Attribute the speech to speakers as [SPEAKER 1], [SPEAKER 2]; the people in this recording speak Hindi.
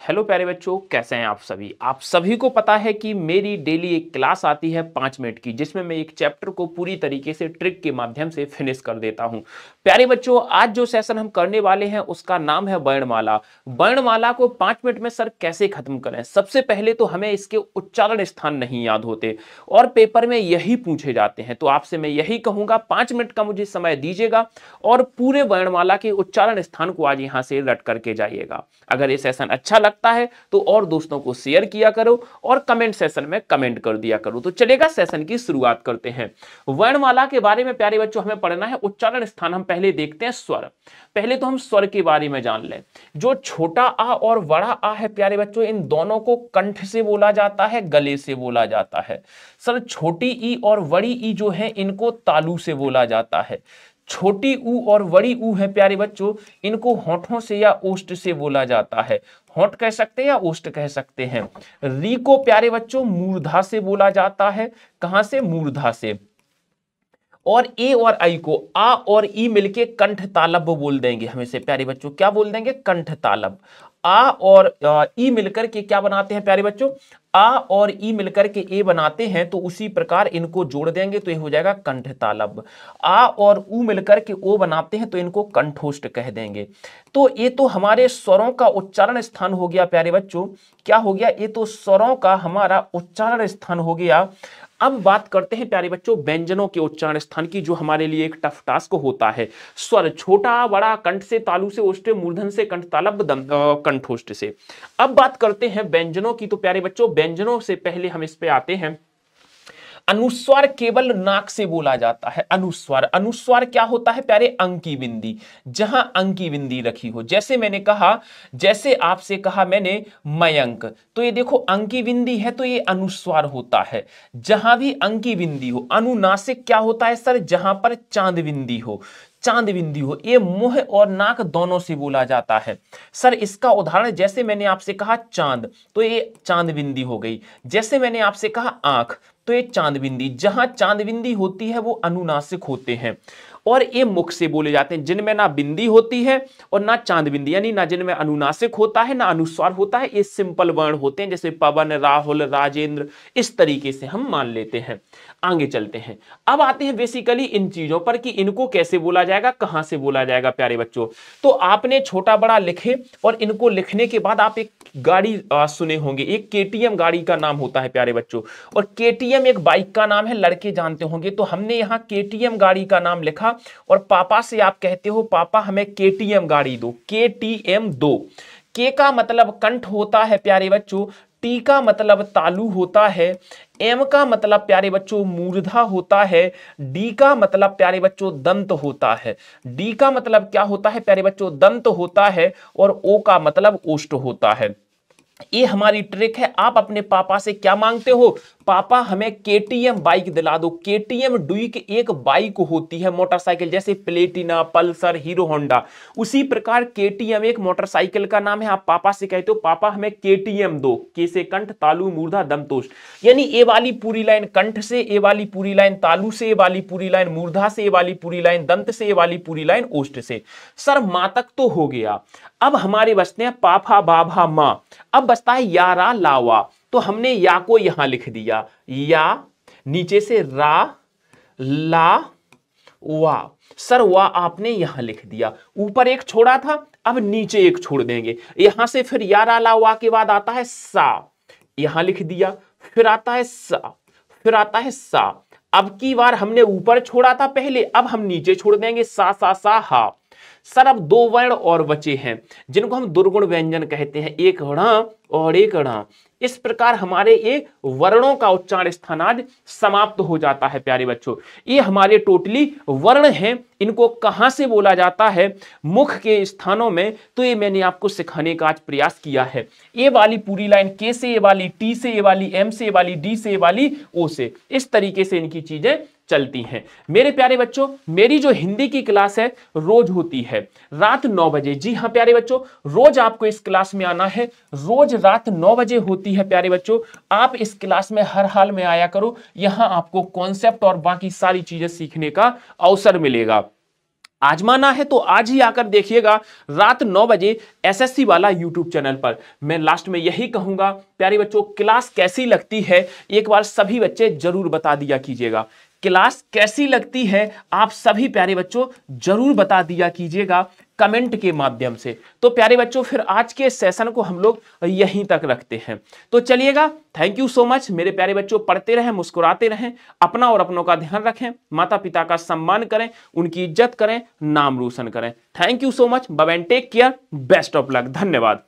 [SPEAKER 1] हेलो प्यारे बच्चों, कैसे हैं आप सभी को पता है कि मेरी डेली एक क्लास आती है 5 मिनट की, जिसमें मैं एक चैप्टर को पूरी तरीके से ट्रिक के माध्यम से फिनिश कर देता हूं। प्यारे बच्चों, आज जो सेशन हम करने वाले हैं उसका नाम है वर्णमाला। वर्णमाला को 5 मिनट में सर कैसे खत्म करें। सबसे पहले तो हमें इसके उच्चारण स्थान नहीं याद होते और पेपर में यही पूछे जाते हैं, तो आपसे मैं यही कहूंगा 5 मिनट का मुझे समय दीजिएगा और पूरे वर्णमाला के उच्चारण स्थान को आज यहां से रट करके जाइएगा। अगर ये सेशन अच्छा लगता है तो और दोस्तों को शेयर किया करो और कमेंट सेशन में कमेंट कर दिया करो। तो चलेगा, सेशन की शुरुआत करते हैं। वर्णमाला के बारे में प्यारे बच्चों हमें पढ़ना है उच्चारण स्थान। हम पहले देखते हैं स्वर। पहले तो हम स्वर के बारे में जान लें। जो छोटा आ और बड़ा आ है प्यारे बच्चों, इन दोनों को कंठ से बोला जाता है, गले से बोला जाता है। सर छोटी ई और बड़ी ई जो है इनको तालू से बोला जाता है। छोटी ऊ और बड़ी ऊ है प्यारे बच्चों, इनको होठों से या ओष्ठ से बोला जाता है। होठ कह सकते हैं या ओष्ठ कह सकते हैं। री को प्यारे बच्चों मूर्धा से बोला जाता है। कहां से? मूर्धा से। और ए और आई को आ और ई मिलके कंठ तालब बोल देंगे हमें। प्यारे बच्चों क्या बोल देंगे? कंठ तालब। आ और ई मिलकर के क्या बनाते हैं प्यारे बच्चों? आ और ई मिलकर के ए बनाते हैं, तो उसी प्रकार इनको जोड़ देंगे तो ये हो जाएगा कंठ तालब। आ और ऊ मिलकर के ओ बनाते हैं तो इनको कंठोष्ठ कह देंगे। तो ये तो हमारे स्वरों का उच्चारण स्थान हो गया प्यारे बच्चों। क्या हो गया? ये तो स्वरों का हमारा उच्चारण स्थान हो गया। अब बात करते हैं प्यारे बच्चों व्यंजनों के उच्चारण स्थान की, जो हमारे लिए एक टफ टास्क होता है। स्वर छोटा बड़ा, कंठ से तालु से ओष्ठ, मूर्धन से कंठ तालब, कंठोष्ठ से। अब बात करते हैं व्यंजनों की। तो प्यारे बच्चों व्यंजनों से पहले हम इस पे आते हैं। अनुस्वार केवल नाक से बोला जाता है। अनुस्वार, अनुस्वार क्या होता है प्यारे? अंकी बिंदी, जहां अंकी बिंदी रखी हो। जैसे मैंने कहा, जैसे आपसे कहा मैंने मयंक, तो ये देखो अंकी बिंदी है तो ये अनुस्वार होता है। जहां भी अंकी बिंदी हो। अनुनासिक क्या होता है सर? जहां पर चांद बिंदी हो, चांद बिंदी हो। ये मुंह और नाक दोनों से बोला जाता है। सर इसका उदाहरण, जैसे मैंने आपसे कहा चांद, तो ये चांद बिंदी हो गई। जैसे मैंने आपसे कहा आंख, तो ये चांद बिंदी। जहां चांद बिंदी होती है वो अनुनासिक होते हैं और ये मुख से बोले जाते हैं। जिनमें ना बिंदी होती है और ना चांद बिंदी, यानी ना जिनमें अनुनासिक होता है ना अनुस्वार होता है, ये सिंपल वर्ण होते हैं, जैसे पवन, राहुल, राजेंद्र, इस तरीके से हम मान लेते हैं। आगे चलते हैं। अब आते हैं बेसिकली इन चीजों पर कि इनको कैसे बोला जाएगा, कहां से बोला जाएगा प्यारे बच्चों। तो आपने छोटा बड़ा लिखे और इनको लिखने के बाद आप एक गाड़ी सुने होंगे। एक केटीएम गाड़ी का नाम होता है प्यारे बच्चों, और केटीएम एक बाइक का नाम है, लड़के जानते होंगे। तो हमने यहाँ केटीएम गाड़ी का नाम लिखा और पापा से आप कहते हो पापा हमें केटीएम गाड़ी दो, केटीएम दो। के का मतलब कंठ होता है प्यारे बच्चों। टी का मतलब तालु होता है। एम का मतलब प्यारे बच्चों मूर्धा होता है। डी का मतलब प्यारे बच्चों दंत होता है। डी का मतलब क्या होता है प्यारे बच्चों? दंत होता है। और ओ का मतलब ओष्ठ होता है। ये हमारी ट्रिक है। आप अपने पापा से क्या मांगते हो? पापा हमें केटीएम बाइक दिला दो। केटीएम ड्यूक एक बाइक होती है, मोटरसाइकिल, जैसे प्लेटिना, पल्सर, हीरो होंडा, उसी प्रकार केटीएम एक मोटरसाइकिल का नाम है। आप पापा से कहते हो पापा हमें केटीएम दो। के से कंठ, तालु, मूर्धा, दंतोष्ठ, यानी ए वाली पूरी लाइन कंठ से, ए वाली पूरी लाइन तालु से, ए वाली पूरी लाइन मूर्धा से, ए वाली पूरी लाइन दंत से, ए वाली पूरी लाइन ओष्ठ से। सर मां तक तो हो गया। अब हमारे बचते हैं पापा, बाभा, मां। अब बचता है यारा, लावा। तो हमने या को यहां लिख दिया, या नीचे से रा, ला, वा। सर वा आपने यहां लिख दिया। ऊपर एक छोड़ा था, अब नीचे एक छोड़ देंगे। यहां से फिर यारा, ला, वा के बाद आता है सा, यहां लिख दिया। फिर आता है सा, फिर आता है सा। अब की बार हमने ऊपर छोड़ा था पहले, अब हम नीचे छोड़ देंगे, सा, सा, सा, हा। सर अब दो वर्ण और बचे हैं जिनको हम दुर्गुण व्यंजन कहते हैं, एक ण और एक ण। इस प्रकार हमारे एक वर्णों का उच्चारण स्थान आज समाप्त हो जाता है प्यारे बच्चों। ये हमारे टोटली वर्ण हैं। इनको कहां से बोला जाता है? मुख के स्थानों में। तो ये मैंने आपको सिखाने का आज प्रयास किया है। ए वाली पूरी लाइन के से, ए वाली टी से, ए वाली एम से, ए वाली डी से, ए वाली ओ से, इस तरीके से इनकी चीजें चलती हैं। मेरे प्यारे बच्चों, मेरी जो हिंदी की क्लास है रोज होती है रात 9 बजे। जी हाँ प्यारे बच्चों, रोज आपको इस क्लास में आना है। रोज रात 9 बजे होती है प्यारे बच्चों। आप इस क्लास में हर हाल में आया करो। यहां आपको कॉन्सेप्ट और बाकी सारी चीजें सीखने का अवसर मिलेगा। आजमाना है तो आज ही आकर देखिएगा रात 9 बजे एसएससी वाला यूट्यूब चैनल पर। मैं लास्ट में यही कहूंगा प्यारे बच्चों, क्लास कैसी लगती है एक बार सभी बच्चे जरूर बता दिया कीजिएगा। क्लास कैसी लगती है आप सभी प्यारे बच्चों जरूर बता दिया कीजिएगा कमेंट के माध्यम से। तो प्यारे बच्चों फिर आज के सेशन को हम लोग यहीं तक रखते हैं। तो चलिएगा, थैंक यू सो मच मेरे प्यारे बच्चों। पढ़ते रहें, मुस्कुराते रहें, अपना और अपनों का ध्यान रखें, माता पिता का सम्मान करें, उनकी इज्जत करें, नाम रोशन करें। Thank you so much, bye bye, take care, best of luck, धन्यवाद।